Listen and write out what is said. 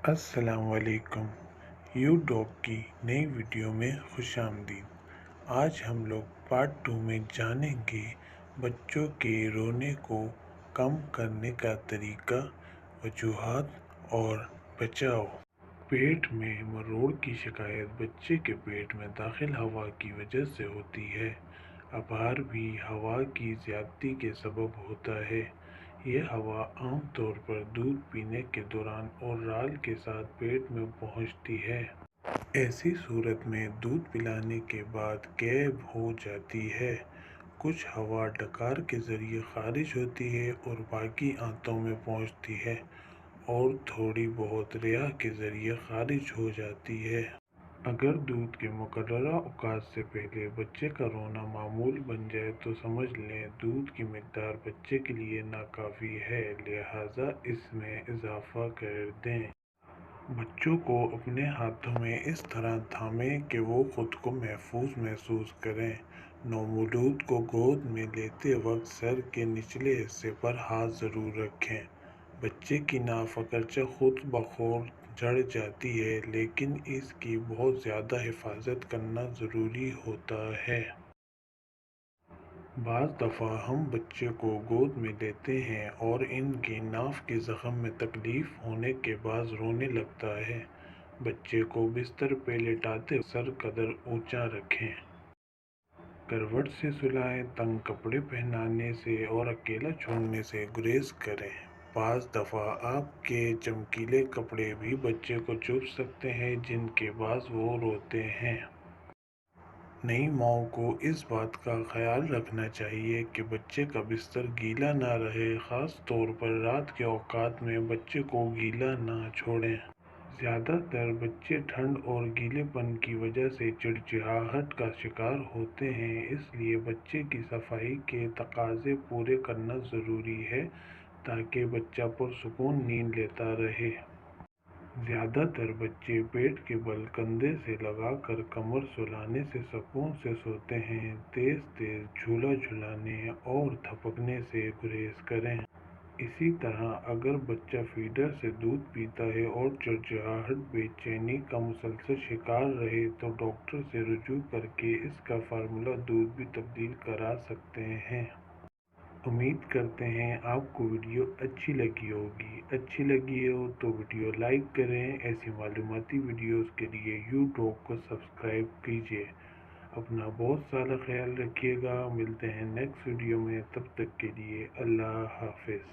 السلام علیکم، you dog کی نئی ویڈیو میں خوش آمدید۔ آج ہم لوگ پارٹ 2 میں جانیں گے بچوں کے رونے کو کم کرنے کا طریقہ، وجوہات اور بچاؤ۔ پیٹ میں مروڑ کی شکایت بچے کے پیٹ میں داخل ہوا کی وجہ سے ہوتی ہے۔ ابھار بھی ہوا کی زیادتی کے سبب ہوتا ہے۔ یہ ہوا عام طور پر دودھ پینے کے دوران اور رال کے ساتھ پیٹ میں پہنچتی ہے۔ ایسی صورت میں دودھ پلانے کے بعد غائب ہو جاتی ہے۔ کچھ ہوا ڈکار کے ذریعے خارج ہوتی ہے اور باقی آنتوں میں پہنچتی ہے اور تھوڑی بہت ریاح کے ذریعے خارج ہو جاتی ہے۔ اگر دودھ کے مقررہ اوقات سے پہلے بچے کا رونا معمول بن جائے تو سمجھ لیں دودھ کی مقدار بچے کے لیے ناکافی ہے، لہٰذا اس میں اضافہ کر دیں۔ بچوں کو اپنے ہاتھوں میں اس طرح تھامیں کہ وہ خود کو محفوظ محسوس کریں۔ نومولود کو گود میں لیتے وقت سر کے نچلے حصے پر ہاتھ ضرور رکھیں۔ بچے کی ناف اگرچہ خود بخود جڑ جاتی ہے، لیکن اس کی بہت زیادہ حفاظت کرنا ضروری ہوتا ہے۔ بعض دفعہ ہم بچے کو گود میں لیتے ہیں اور ان کی ناف کے زخم میں تکلیف ہونے کے باعث رونے لگتا ہے۔ بچے کو بستر پہ لٹاتے وقت سر قدر اونچا رکھیں۔ کروٹ سے سلائیں، تنگ کپڑے پہنانے سے اور اکیلا چھوڑنے سے گریز کریں۔ بعض دفعہ آپ کے چمکیلے کپڑے بھی بچے کو چبھ سکتے ہیں، جن کے باعث وہ روتے ہیں۔ نئی ماؤں کو اس بات کا خیال رکھنا چاہیے کہ بچے کا بستر گیلا نہ رہے، خاص طور پر رات کے اوقات میں بچے کو گیلا نہ چھوڑیں۔ زیادہ تر بچے ٹھنڈ اور گیلے پن کی وجہ سے چڑچڑاہٹ کا شکار ہوتے ہیں، اس لیے بچے کی صفائی کے تقاضے پورے کرنا ضروری ہے تاکہ بچہ پرسکون نیند لیتا رہے۔ زیادہ تر بچے پیٹ کے بل کندھے سے لگا کر کمر سلانے سے سکون سے سوتے ہیں۔ تیز تیز جھولا جھلانے اور تھپکنے سے گریز کریں۔ اسی طرح اگر بچہ فیڈر سے دودھ پیتا ہے اور چڑچڑاہٹ، بے چینی کا مسلسل شکار رہے تو ڈاکٹر سے رجوع کرکے اس کا فارمولہ دودھ بھی تبدیل کرا سکتے ہیں۔ امید کرتے ہیں آپ کو ویڈیو اچھی لگی ہوگی۔ اچھی لگی ہو تو ویڈیو لائک کریں۔ ایسی معلوماتی ویڈیوز کے لیے یو ڈاگ کو سبسکرائب کیجیے۔ اپنا بہت سارا خیال رکھیے گا۔ ملتے ہیں نیکسٹ ویڈیو میں، تب تک کے لیے اللہ حافظ۔